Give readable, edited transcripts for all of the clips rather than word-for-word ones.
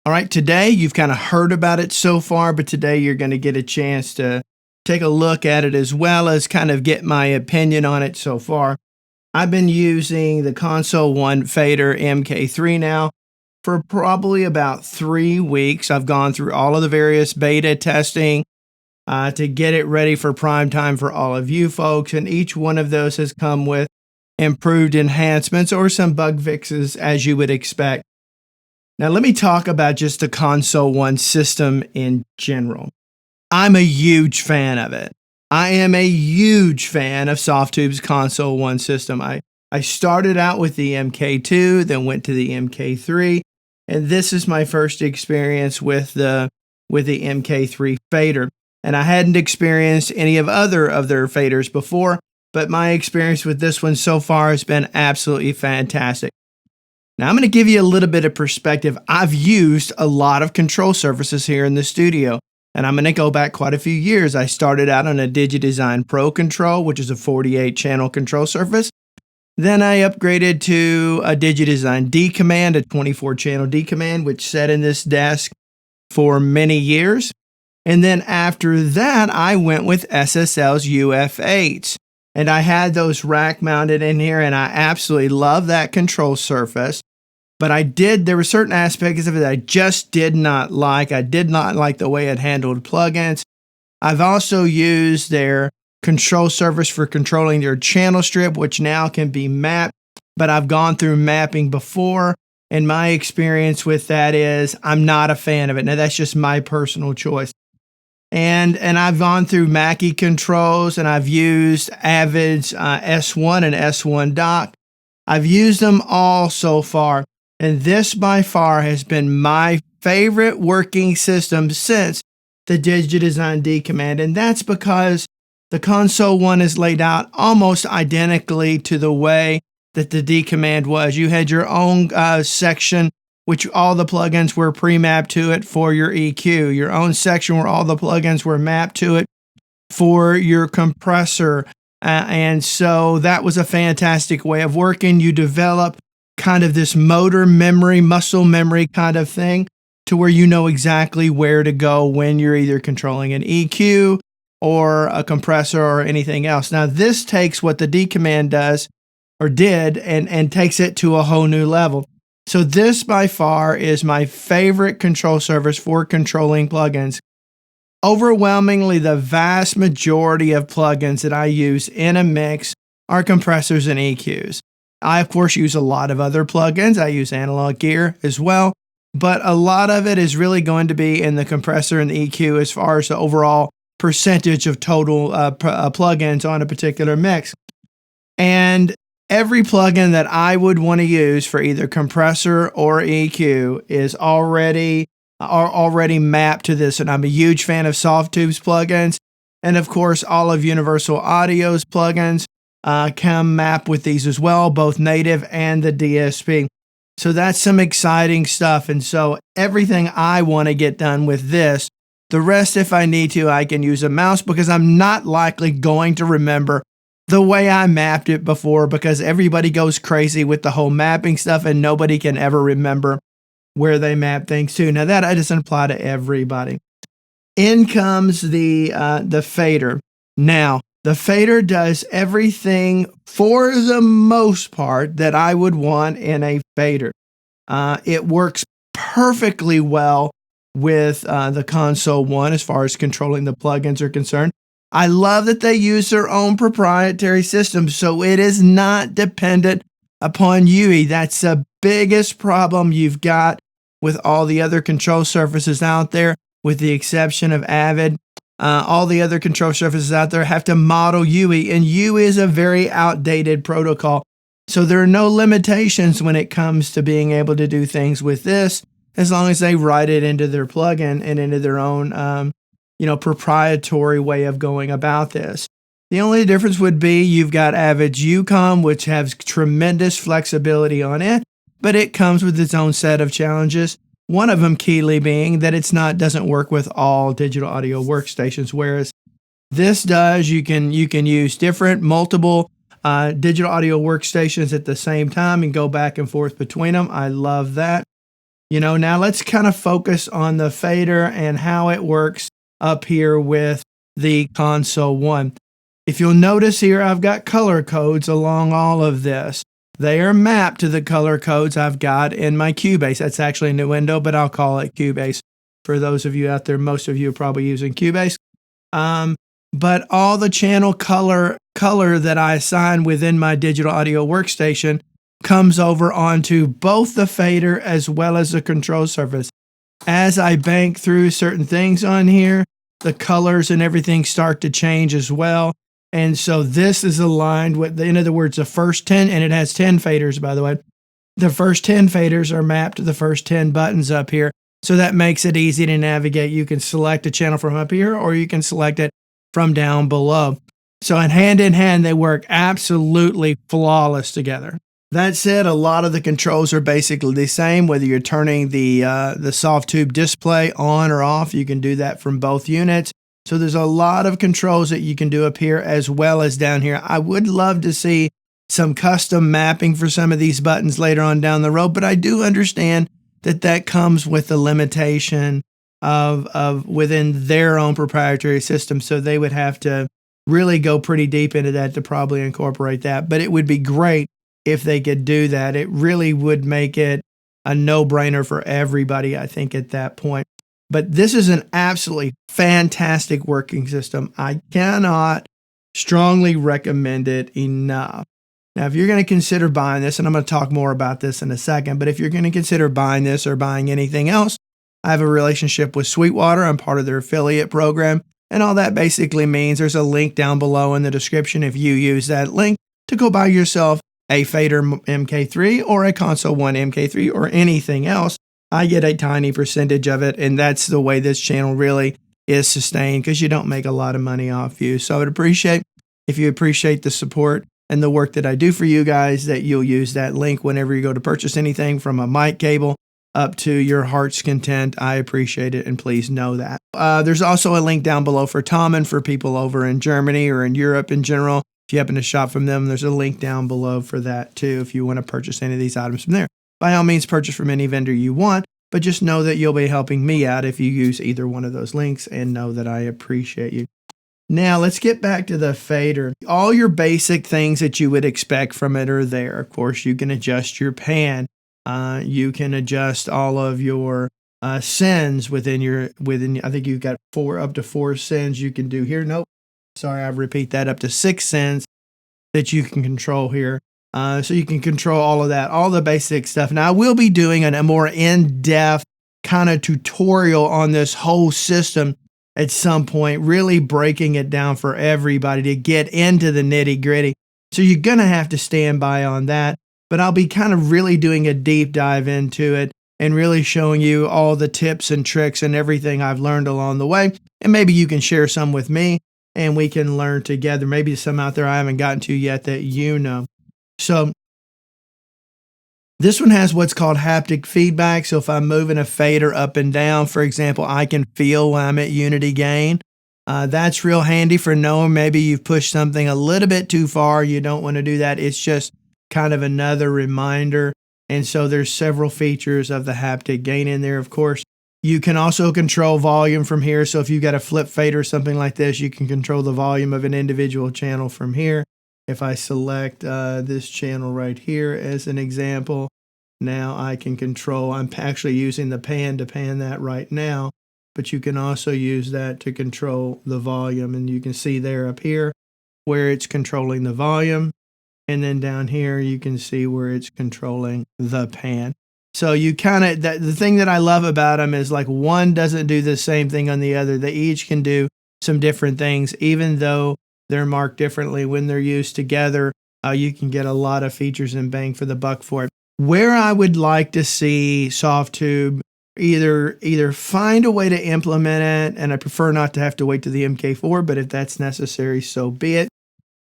All right, today you've kind of heard about it so far, but today you're going to get a chance to take a look at it as well as kind of get my opinion on it so far. I've been using the Console 1 Fader MK3 now for probably about 3 weeks. I've gone through all of the various beta testing to get it ready for prime time for all of you folks, and each one of those has come with improved enhancements or some bug fixes as you would expect. Now, let me talk about just the Console 1 system in general. I'm a huge fan of it. I am a huge fan of Softube's Console 1 system. I started out with the MK2, then went to the MK3, and this is my first experience with the MK3 fader. And I hadn't experienced any of their faders before, but my experience with this one so far has been absolutely fantastic. Now, I'm going to give you a little bit of perspective. I've used a lot of control surfaces here in the studio, and I'm going to go back quite a few years. I started out on a DigiDesign Pro Control, which is a 48-channel control surface. Then I upgraded to a DigiDesign D Command, a 24-channel D Command, which sat in this desk for many years. And then after that, I went with SSL's UF8s. And I had those rack mounted in here, and I absolutely love that control surface. But there were certain aspects of it that I just did not like. I did not like the way it handled plugins. I've also used their control surface for controlling their channel strip, which now can be mapped. But I've gone through mapping before, and my experience with that is I'm not a fan of it. Now, that's just my personal choice. And I've gone through Mackie controls, and I've used Avid's S1 and S1 dock. I've used them all so far, and this by far has been my favorite working system since the DigiDesign D Command, and that's because the Console 1 is laid out almost identically to the way that the D Command was. You had your own section, which all the plugins were pre-mapped to it for your EQ, your own section where all the plugins were mapped to it for your compressor. And so that was a fantastic way of working. You develop kind of this motor memory, muscle memory kind of thing to where you know exactly where to go when you're either controlling an EQ or a compressor or anything else. Now, this takes what the D Command does or did and takes it to a whole new level. So this by far is my favorite control surface for controlling plugins. Overwhelmingly, the vast majority of plugins that I use in a mix are compressors and EQs. I, of course, use a lot of other plugins. I use analog gear as well, but a lot of it is really going to be in the compressor and the EQ as far as the overall percentage of total plugins on a particular mix. And every plugin that I would want to use for either compressor or EQ is already mapped to this, and I'm a huge fan of Softube's plugins, and of course all of Universal Audio's plugins can map with these as well, both native and the DSP. So that's some exciting stuff, and so everything I want to get done with this, the rest if I need to, I can use a mouse because I'm not likely going to remember the way I mapped it before because everybody goes crazy with the whole mapping stuff and nobody can ever remember where they map things to. Now that doesn't apply to everybody. In comes the fader. Now, the fader does everything for the most part that I would want in a fader. It works perfectly well with the Console 1 as far as controlling the plugins are concerned. I love that they use their own proprietary system, so it is not dependent upon UE. That's the biggest problem you've got with all the other control surfaces out there, with the exception of Avid. All the other control surfaces out there have to model UE, and UE is a very outdated protocol. So there are no limitations when it comes to being able to do things with this, as long as they write it into their plugin and into their own proprietary way of going about this. The only difference would be you've got Avid's UCOM, which has tremendous flexibility on it, but it comes with its own set of challenges. One of them keyly being that doesn't work with all digital audio workstations, whereas this does. You can use multiple digital audio workstations at the same time and go back and forth between them. I love that. Now let's kind of focus on the fader and how it works up here with the console one. If you'll notice here, I've got color codes along all of this. They are mapped to the color codes I've got in my Cubase. That's actually a new window, but I'll call it Cubase. For those of you out there, most of you are probably using Cubase. But all the channel color that I assign within my digital audio workstation comes over onto both the fader as well as the control surface. As I bank through certain things on here, the colors and everything start to change as well. And so this is aligned with, in other words, the first 10, and it has 10 faders, by the way. The first 10 faders are mapped to the first 10 buttons up here. So that makes it easy to navigate. You can select a channel from up here, or you can select it from down below. So in hand, they work absolutely flawless together. That said, a lot of the controls are basically the same, whether you're turning the Softube display on or off. You can do that from both units. So there's a lot of controls that you can do up here as well as down here. I would love to see some custom mapping for some of these buttons later on down the road, but I do understand that comes with the limitation of within their own proprietary system. So they would have to really go pretty deep into that to probably incorporate that. But it would be great if they could do that. It really would make it a no-brainer for everybody, I think, at that point. But this is an absolutely fantastic working system. I cannot strongly recommend it enough. Now, if you're going to consider buying this, and I'm going to talk more about this in a second, but if you're going to consider buying this or buying anything else, I have a relationship with Sweetwater. I'm part of their affiliate program. And all that basically means there's a link down below in the description if you use that link to go buy yourself a fader MK3 or a console one MK3 or anything else. I get a tiny percentage of it, and that's the way this channel really is sustained, because you don't make a lot of money off you. So I would appreciate if you appreciate the support and the work that I do for you guys, that you'll use that link whenever you go to purchase anything, from a mic cable up to your heart's content. I appreciate it, and please know that. There's also a link down below for Tommen for people over in Germany or in Europe in general. If you happen to shop from them, there's a link down below for that too, if you want to purchase any of these items from there. By all means, purchase from any vendor you want, but just know that you'll be helping me out if you use either one of those links, and know that I appreciate you. Now, let's get back to the fader. All your basic things that you would expect from it are there. Of course, you can adjust your pan. You can adjust all of your sends within, I think you've got up to 4 sends you can do here. Nope. Sorry, I repeat that, up to 6 sends that you can control here. So you can control all of that, all the basic stuff. Now, I will be doing a more in-depth kind of tutorial on this whole system at some point, really breaking it down for everybody to get into the nitty-gritty. So you're going to have to stand by on that. But I'll be kind of really doing a deep dive into it and really showing you all the tips and tricks and everything I've learned along the way. And maybe you can share some with me and we can learn together. Maybe some out there I haven't gotten to yet that you know. So this one has what's called haptic feedback. So if I'm moving a fader up and down, for example, I can feel when I'm at unity gain. That's real handy for knowing maybe you've pushed something a little bit too far. You don't want to do that. It's just kind of another reminder. And so there's several features of the haptic gain in there. Of course, you can also control volume from here. So if you've got a flip fader or something like this, you can control the volume of an individual channel from here. If I select this channel right here as an example, now I can control, I'm actually using the pan to pan that right now, but you can also use that to control the volume. And you can see there up here where it's controlling the volume. And then down here, you can see where it's controlling the pan. So you kind of, the thing that I love about them is like one doesn't do the same thing on the other. They each can do some different things, even though they're marked differently. When they're used together, you can get a lot of features and bang for the buck for it. Where I would like to see Softube either find a way to implement it, and I prefer not to have to wait to the MK4, but if that's necessary, so be it,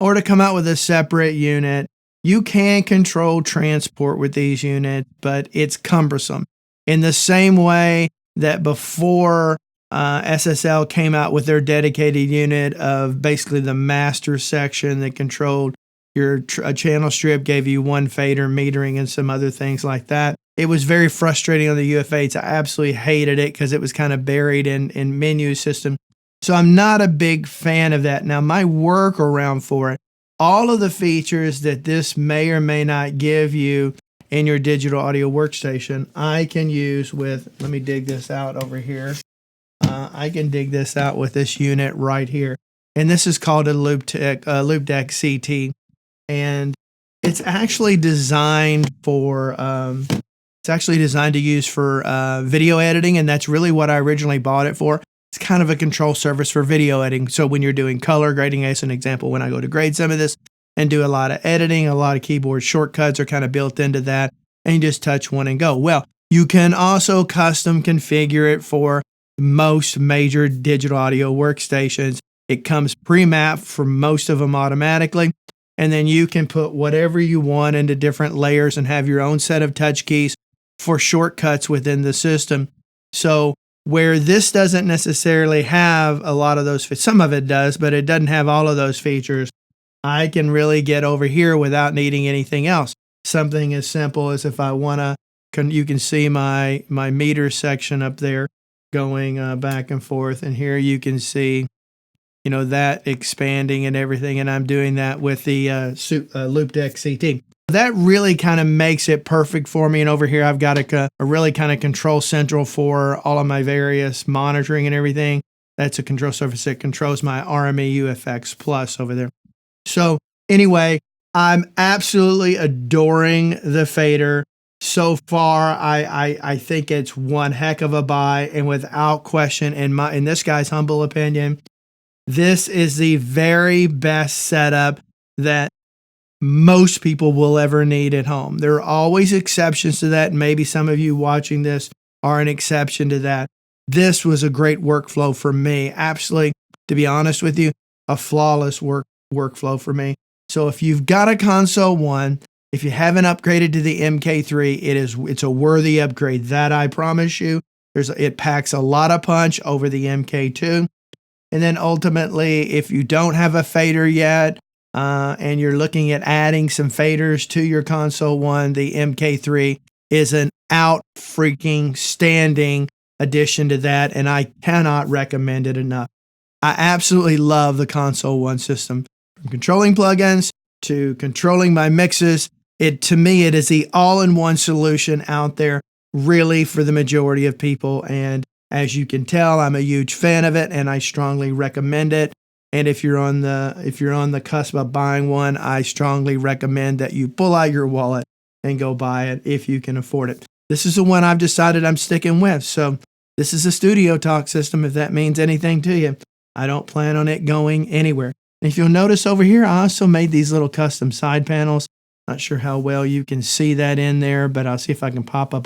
or to come out with a separate unit. You can control transport with these units, but it's cumbersome. In the same way that before SSL came out with their dedicated unit of basically the master section that controlled your channel strip gave you one fader metering and some other things like that. It was very frustrating on the UF8s. I absolutely hated it because it was kind of buried in menu system. So I'm not a big fan of that. Now, my workaround for it, all of the features that this may or may not give you in your digital audio workstation, I can use with, let me dig this out over here. I can dig this out with this unit right here. And this is called a Loop Deck CT. And it's actually designed for, to use for video editing. And that's really what I originally bought it for. It's kind of a control surface for video editing. So when you're doing color grading, as an example, when I go to grade some of this and do a lot of editing, a lot of keyboard shortcuts are kind of built into that. And you just touch one and go. Well, you can also custom configure it for most major digital audio workstations. It comes pre-mapped for most of them automatically. And then you can put whatever you want into different layers and have your own set of touch keys for shortcuts within the system. So where this doesn't necessarily have a lot of those, some of it does, but it doesn't have all of those features, I can really get over here without needing anything else. Something as simple as if I want to, you can see my meter section up there going back and forth. And here you can see, you know, that expanding and everything. And I'm doing that with the Loop Deck CT. That really kind of makes it perfect for me. And over here, I've got a really kind of control central for all of my various monitoring and everything. That's a control surface that controls my RME UFX Plus over there. So anyway, I'm absolutely adoring the fader. So far, I think it's one heck of a buy. And without question, in this guy's humble opinion, this is the very best setup that most people will ever need at home. There are always exceptions to that. And maybe some of you watching this are an exception to that. This was a great workflow for me. Absolutely, to be honest with you, a flawless workflow for me. So if you've got a Console 1, if you haven't upgraded to the MKIII, it's a worthy upgrade. That I promise you. It packs a lot of punch over the MK2. And then ultimately, if you don't have a fader yet, and you're looking at adding some faders to your Console 1, the MK3 is an freaking standing addition to that, and I cannot recommend it enough. I absolutely love the Console 1 system. From controlling plugins to controlling my mixes, to me, it is the all-in-one solution out there, really, for the majority of people. And as you can tell, I'm a huge fan of it, and I strongly recommend it. And if you're on the cusp of buying one, I strongly recommend that you pull out your wallet and go buy it if you can afford it. This is the one I've decided I'm sticking with. So this is a Studio Talk system, if that means anything to you. I don't plan on it going anywhere. And if you'll notice over here, I also made these little custom side panels. Not sure how well you can see that in there, but I'll see if I can pop up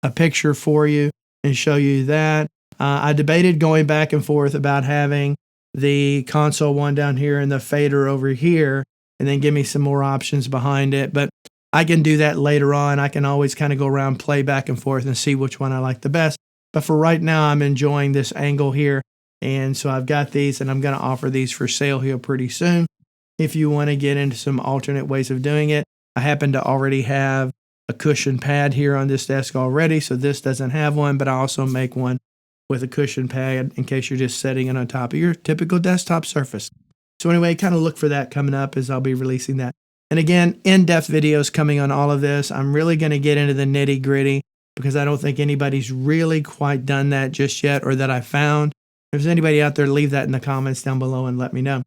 a picture for you and show you that. I debated going back and forth about having the Console 1 down here and the fader over here, and then give me some more options behind it. But I can do that later on. I can always kind of go around, play back and forth, and see which one I like the best. But for right now, I'm enjoying this angle here. And so I've got these, and I'm going to offer these for sale here pretty soon. If you want to get into some alternate ways of doing it, I happen to already have a cushion pad here on this desk already, so this doesn't have one, but I also make one with a cushion pad in case you're just setting it on top of your typical desktop surface. So anyway, kind of look for that coming up as I'll be releasing that. And again, in-depth videos coming on all of this. I'm really going to get into the nitty-gritty because I don't think anybody's really quite done that just yet, or that I found. If there's anybody out there, leave that in the comments down below and let me know.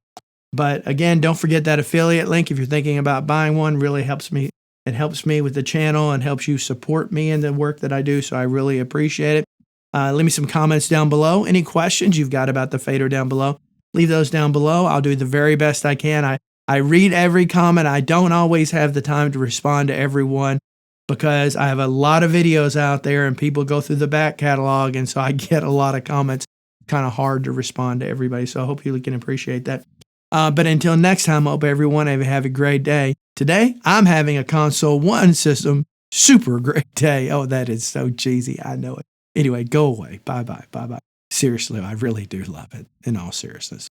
But again, don't forget that affiliate link if you're thinking about buying one. Really helps me. It helps me with the channel and helps you support me in the work that I do, so I really appreciate it. Leave me some comments down below. Any questions you've got about the fader down below, leave those down below. I'll do the very best I can. I read every comment. I don't always have the time to respond to everyone because I have a lot of videos out there and people go through the back catalog, and so I get a lot of comments. Kind of hard to respond to everybody, so I hope you can appreciate that. But until next time, I hope everyone have a great day. Today, I'm having a Console 1 system super great day. Oh, that is so cheesy. I know it. Anyway, go away. Bye-bye. Bye-bye. Seriously, I really do love it, in all seriousness.